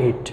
8।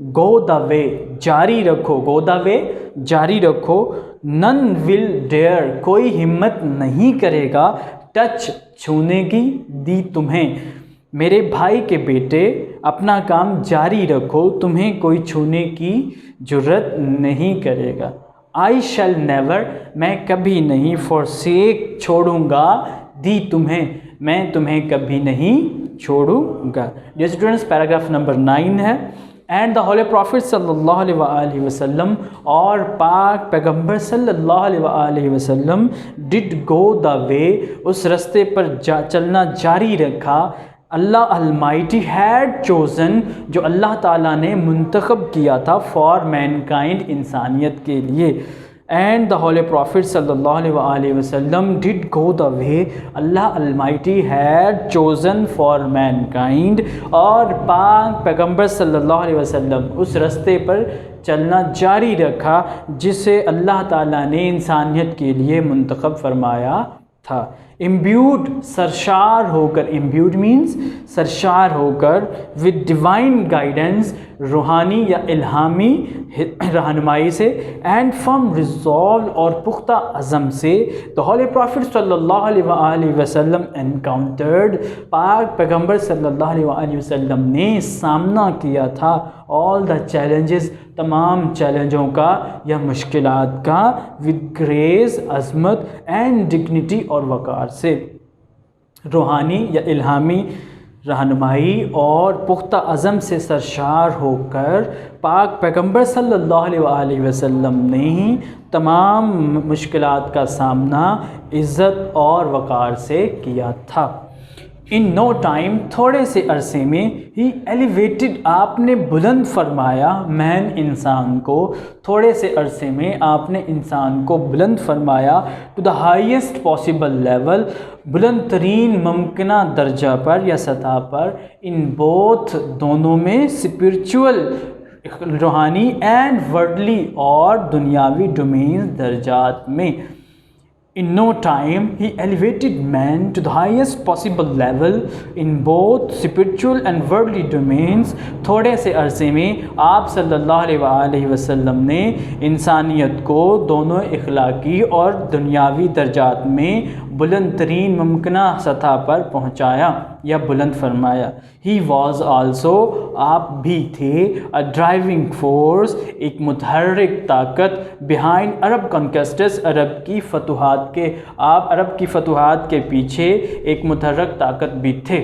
go the way, جاری رکھو, go the way, جاری رکھو. none will dare, کوئی ہمت نہیں کرے گا, touch, چھونے کی, دی تمہیں. میرے بھائی کے بیٹے اپنا کام جاری رکھو, تمہیں کوئی چھونے کی جرت نہیں کرے گا. I shall never, میں کبھی نہیں, forsake, چھوڑوں گا, دی تمہیں, میں تمہیں کبھی نہیں چھوڑوں گا. ڈیئر اسٹوڈنٹس, پیراگراف نمبر 9 ہے. اینڈ دا ہولی پروفٹ صلی اللہ علیہ وآلہ وسلم, اور پاک پیغمبر صلی اللہ علیہ وآلہ وسلم ڈڈ گو دا وے, اس رستے پر چلنا جاری رکھا. اللہ المائٹی ہیڈ چوزن, جو اللہ تعالیٰ نے منتخب کیا تھا, فار مین کائنڈ, انسانیت کے لیے. اینڈ دا ہولی پروفٹ صلی اللہ علیہ وآلہ وسلم ڈڈ گو دا وے, اللہ المائٹی ہیڈ چوزن فار مین کائنڈ, اور پاک پیغمبر صلی اللہ علیہ وسلم اس رستے پر چلنا جاری رکھا جسے اللہ تعالیٰ نے انسانیت کے لیے منتخب فرمایا تھا. امبیوڈ, سرشار ہو کر, امبیوڈ مینس سرشار ہو کر, ود ڈیوائن گائیڈنس, روحانی یا الہامی رہنمائی سے, اینڈ فرم ریزالو, اور پختہ عزم سے. تو ہولی پروفٹ صلی اللہ علیہ وآلہ وسلم انکاؤنٹرڈ, پاک پیغمبر صلی اللہ علیہ وآلہ وسلم نے سامنا کیا تھا, آل دا چیلنجز, تمام چیلنجوں کا یا مشکلات کا, ود گریس, عظمت, اینڈ ڈگنیٹی, اور وقار سے. روحانی یا الہامی رہنمائی اور پختہ عزم سے سرشار ہو کر پاک پیغمبر صلی اللہ علیہ وآلہ وسلم نے تمام مشکلات کا سامنا عزت اور وقار سے کیا تھا. ان نو ٹائم, تھوڑے سے عرصے میں, ہی ایلیویٹڈ, آپ نے بلند فرمایا, مین, انسان کو, تھوڑے سے عرصے میں آپ نے انسان کو بلند فرمایا, to the highest possible level, بلند ترین ممکنہ درجہ پر یا سطح پر, ان بوتھ, دونوں میں, اسپرچول, روحانی, اینڈ ورڈلی, اور دنیاوی ڈومینز, درجات میں. In no time, he elevated man to the highest possible level in both spiritual and worldly domains. تھوڑے سے عرصے میں آپ صلی اللہ علیہ وآلہ وسلم نے انسانیت کو دونوں اخلاقی اور دنیاوی درجات میں بلند ترین ممکنہ سطح پر پہنچایا یا بلند فرمایا. He was also, آپ بھی تھے, a driving force, ایک متحرک طاقت, behind Arab conquests, عرب کی فتوحات کے, آپ عرب کی فتوحات کے پیچھے ایک متحرک طاقت بھی تھے.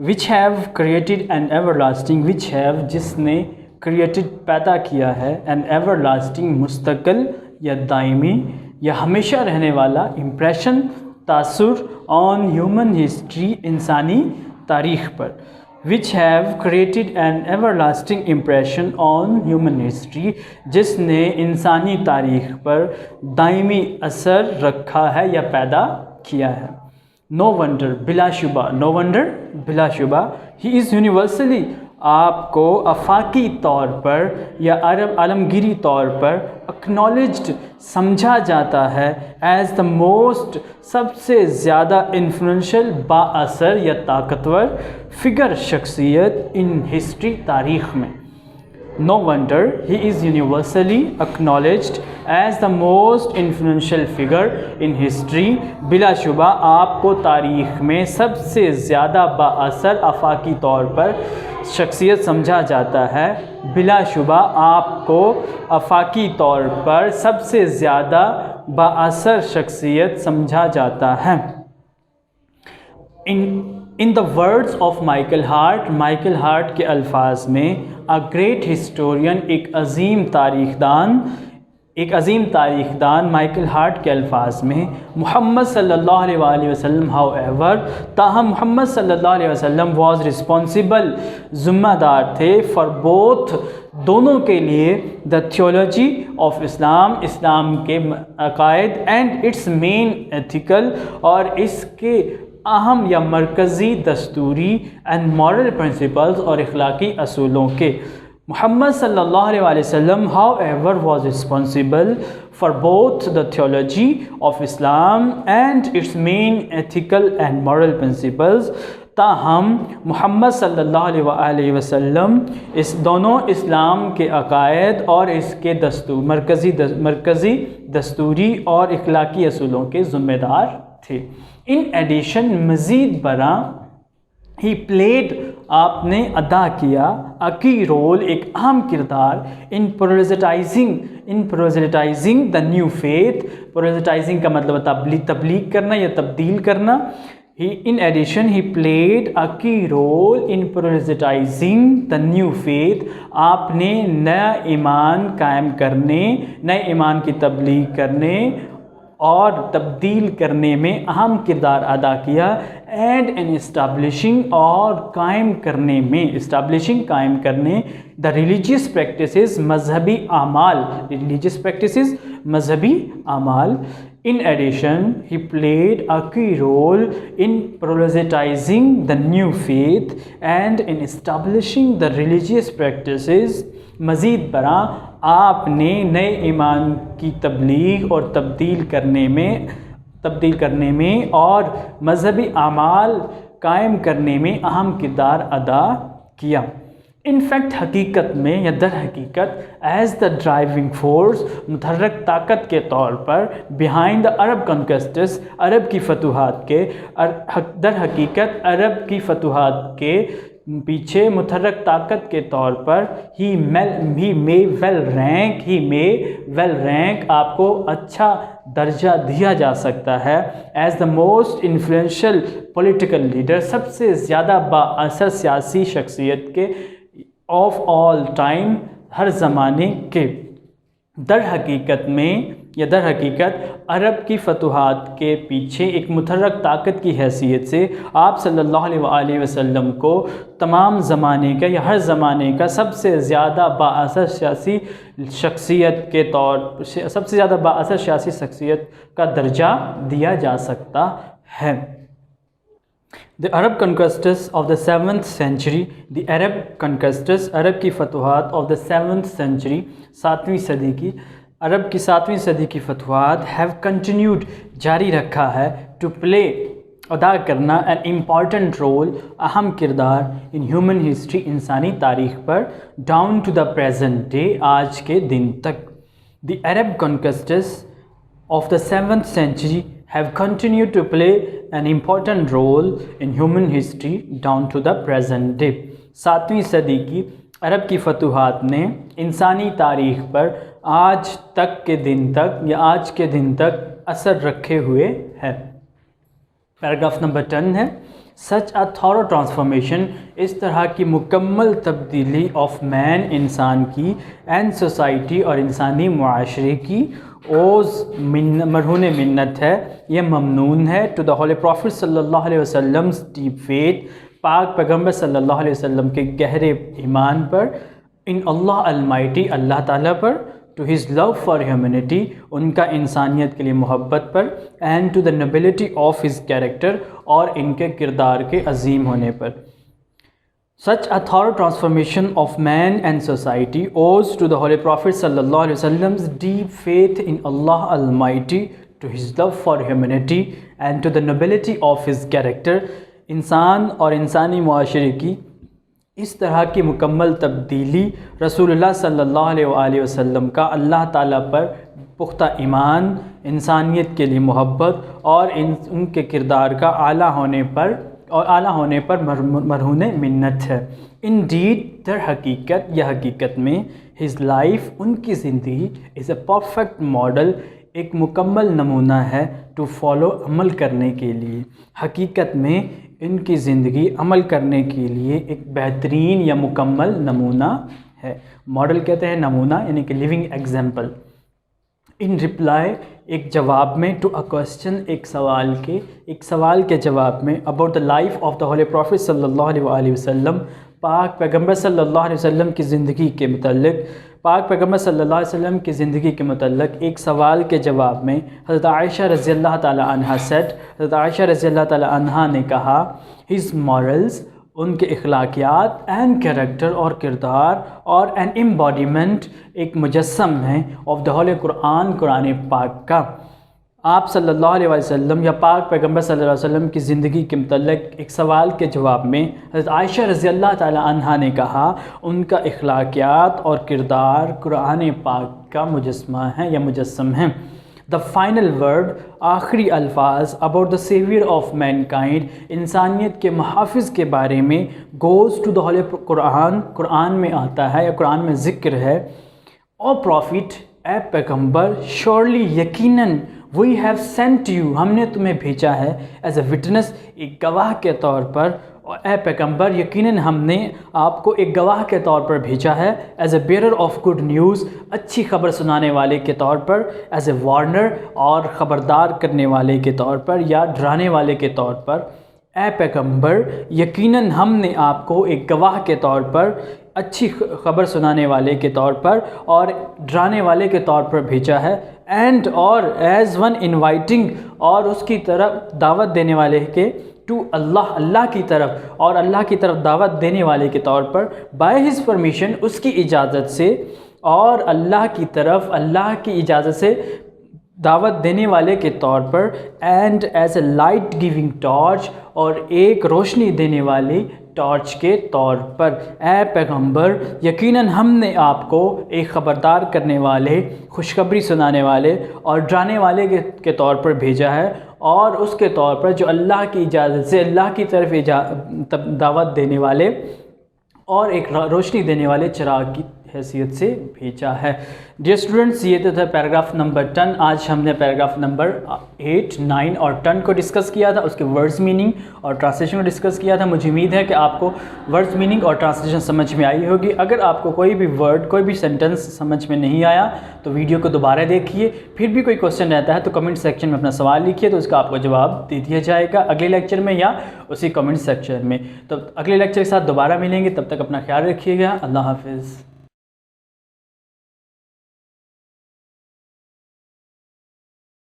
which have created an everlasting, which have, جس نے created, پیدا کیا ہے, an everlasting, مستقل یا دائمی یا ہمیشہ رہنے والا, impression, تاثر, on human history, انسانی تاریخ پر. which have created an everlasting impression on human history, جس نے انسانی تاریخ پر دائمی اثر رکھا ہے یا پیدا کیا ہے. no wonder, بلا شبہ, no wonder, بلا شبہ, he is universally, آپ کو افاقی طور پر یا عالمگیری طور پر اکنالجڈ, سمجھا جاتا ہے, ایز دا موسٹ, سب سے زیادہ انفلوئنشل, با اثر یا طاقتور فگر, شخصیت, ان ہسٹری, تاریخ میں. No wonder he is universally acknowledged as the most influential figure in history. بلا شبہ آپ کو تاریخ میں سب سے زیادہ با اثر آفاقی طور پر شخصیت سمجھا جاتا ہے. بلا شبہ آپ کو آفاقی طور پر سب سے زیادہ با اثر شخصیت سمجھا جاتا ہے. In the words of Michael Hart, Michael Hart کے الفاظ میں, a great historian, ایک عظیم تاریخ دان مائیکل ہارٹ کے الفاظ میں, محمد صلی اللہ علیہ وآلہ وسلم, however, تاہم محمد صلی اللہ علیہ وسلم, was responsible, ذمہ دار تھے, for both, دونوں کے لیے, the theology of Islam, اسلام کے عقائد, and its main ethical, اور اس کے اہم یا مرکزی دستوری, and moral principles, اور اخلاقی اصولوں کے. محمد صلی اللہ علیہ وآلہ وسلم, however, was responsible for both the theology of Islam and its main ethical and moral principles. تاہم محمد صلی اللہ علیہ وآلہ وسلم اس دونوں اسلام کے عقائد اور اس کے مرکزی دستوری اور اخلاقی اصولوں کے ذمہ دار تھے۔ ان ایڈیشن مزید برآں ہی پلیڈ آپ نے ادا کیا a key role، ایک اہم کردار in proselytizing the new faith۔ proselytizing کا مطلب تبلیغ کرنا یا تبدیل کرنا۔ In addition he played a key role in proselytizing the new faith۔ آپ نے نیا ایمان قائم کرنے، نئے ایمان کی تبلیغ کرنے اور تبدیل کرنے میں اہم کردار ادا کیا۔ اینڈ ان اسٹیبلشنگ اور قائم کرنے میں دا ریلیجیس پریکٹسز مذہبی اعمال۔ In addition, he played a key role in proselytizing the new faith and in establishing the religious practices۔ مزید برآں آپ نے نئے ایمان کی تبلیغ اور تبدیل کرنے میں اور مذہبی اعمال قائم کرنے میں اہم کردار ادا کیا۔ ان فیکٹ حقیقت میں یا در حقیقت ایز دا ڈرائیونگ فورس، متحرک طاقت کے طور پر بیہائنڈ دا عرب کنکسٹس، عرب کی فتوحات کے در حقیقت عرب کی فتوحات کے پیچھے متحرک طاقت کے طور پر ہی مے ویل رینک آپ کو اچھا درجہ دیا جا سکتا ہے as the most influential political leader, سب سے زیادہ بااثر سیاسی شخصیت کے آف آل ٹائم، ہر زمانے کے۔ در حقیقت عرب کی فتوحات کے پیچھے ایک متحرک طاقت کی حیثیت سے آپ صلی اللہ علیہ وآلہ وسلم کو تمام زمانے کا یا ہر زمانے کا سب سے زیادہ بااثر سیاسی شخصیت کا درجہ دیا جا سکتا ہے۔ The Arab conquests of the 7th century، عرب کی فتوحات of the 7th century، 7ویں صدی کی، عرب کی 7ویں صدی کی فتوحات have continued، جاری رکھا ہے to play، ادا کرنا an important role، اہم کردار in human history، انسانی تاریخ پر down to the present day، آج کے دن تک۔ The Arab conquests of the 7th century have continued to play an important role in human history down to the present day۔ 7ویں صدی کی عرب کی فتوحات نے انسانی تاریخ پر آج کے دن تک اثر رکھے ہوئے ہے۔ پیراگراف نمبر 10 ہے سچ اے تھورو ٹرانسفارمیشن، اس طرح کی مکمل تبدیلی آف مین، انسان کی، اینڈ سوسائٹی اور انسانی معاشرے کی، اوز مرہون منت ہے، یہ ممنون ہے، ٹو دا ہولی پروفٹ صلی اللہ علیہ وسلم ڈیپ فیتھ، پاک پیغمبر صلی اللہ علیہ وسلم کے گہرے ایمان پر، ان اللہ المائٹی، اللہ تعالیٰ پر، to his love for humanity, ان کا انسانیت کے لیے محبت پر، and to the nobility of his character, اور ان کے کردار کے عظیم ہونے پر۔ Such a thorough transformation of man and society owes to the Holy Prophet sallallahu alaihi wasallam's deep faith in Allah Almighty, to his love for humanity and to the nobility of his character۔ انسان اور انسانی معاشرے کی اس طرح کی مکمل تبدیلی رسول اللہ صلی اللہ علیہ وآلہ وسلم کا اللہ تعالیٰ پر پختہ ایمان، انسانیت کے لیے محبت اور ان کے کردار کا اعلیٰ ہونے پر مرہون منت ہے۔ انڈیڈ، در حقیقت یا حقیقت میں، ہز لائف، ان کی زندگی، از اے پرفیکٹ ماڈل، ایک مکمل نمونہ ہے، ٹو فالو، عمل کرنے کے لیے۔ حقیقت میں ان کی زندگی عمل کرنے کے لیے ایک بہترین یا مکمل نمونہ ہے۔ ماڈل کہتے ہیں نمونہ، یعنی کہ لیونگ ایگزامپل۔ ان رپلائی، ایک جواب میں، ٹو اے کوسچن، ایک سوال کے جواب میں، about the life of the holy prophet صلی اللہ علیہ وآلہ وسلم، پاک پیغمبر صلی اللہ علیہ وسلم کی زندگی کے متعلق، پاک پیغمبر صلی اللہ علیہ وسلم کی زندگی کے متعلق ایک سوال کے جواب میں حضرت عائشہ رضی اللہ تعالی عنہا حضرت عائشہ رضی اللہ تعالی عنہا نے کہا، ہز مورلز، ان کے اخلاقیات، اینڈ کیریکٹر، اور کردار، اور این امباڈیمنٹ، ایک مجسم ہے، آف دا ہول قرآن، قرآن پاک کا، آپ صلی اللہ علیہ وسلم یا پاک پیغمبر صلی اللہ علیہ وسلم کی زندگی کے متعلق ایک سوال کے جواب میں حضرت عائشہ رضی اللہ تعالی عنہا نے کہا ان کا اخلاقیات اور کردار قرآن پاک کا مجسمہ ہے یا مجسم ہیں. The final word، آخری الفاظ about the savior of mankind، انسانیت کے محافظ کے بارے میں goes to the holy قرآن، قرآن میں آتا ہے یا قرآن میں ذکر ہے. او prophet، اے پیغمبر، surely یقیناً we have sent you، ہم نے تمہیں بھیجا ہے as a witness، ایک گواہ کے طور پر. اے پیغمبر یقیناً ہم نے آپ کو ایک گواہ کے طور پر بھیجا ہے as a bearer of good news, اچھی خبر سنانے والے کے طور پر، ایز اے وارنر اور خبردار کرنے والے کے طور پر یا ڈرانے والے کے طور پر. اے پیغمبر یقیناً ہم نے آپ کو ایک گواہ کے طور پر، اچھی خبر سنانے والے کے طور پر اور ڈرانے والے کے طور پر بھیجا ہے. اینڈ اور ایز ون انوائٹنگ، اور اس کی طرف دعوت دینے والے کے، ٹو اللہ، اللہ کی طرف، اور اللہ کی طرف دعوت دینے والے کے طور پر، بائی ہز پرمیشن، اس کی اجازت سے، اور اللہ کی طرف اللہ کی اجازت سے دعوت دینے والے کے طور پر. And as a light giving torch, اور ایک روشنی دینے والی ٹارچ کے طور پر. اے پیغمبر یقیناً ہم نے آپ کو ایک خبردار کرنے والے، خوشخبری سنانے والے اور ڈرانے والے کے طور پر بھیجا ہے، اور اس کے طور پر جو اللہ کی اجازت سے اللہ کی طرف دعوت دینے والے اور ایک روشنی دینے والے چراغ کی حیثیت سے بھیجا ہے. ڈیئر اسٹوڈنٹس، یہ تو تھا پیراگراف نمبر 10. آج ہم نے پیراگراف نمبر 8، 9 اور 10 کو ڈسکس کیا تھا، اس کے ورڈز میننگ اور ٹرانسلیشن کو ڈسکس کیا تھا. مجھے امید ہے کہ آپ کو ورڈز میننگ اور ٹرانسلیشن سمجھ میں آئی ہوگی. اگر آپ کو کوئی بھی ورڈ، کوئی بھی سینٹنس سمجھ میں نہیں آیا تو ویڈیو کو دوبارہ دیکھیے. پھر بھی کوئی کوسچن رہتا ہے تو کمنٹ سیکشن میں اپنا سوال لکھیے، تو اس کا آپ کو جواب دے دیا جائے گا اگلے لیکچر میں یا اسی کمنٹ سیکشن میں. تو اگلے لیکچر کے ساتھ دوبارہ ملیں گے، تب تک اپنا خیال رکھیے گا. اللہ حافظ.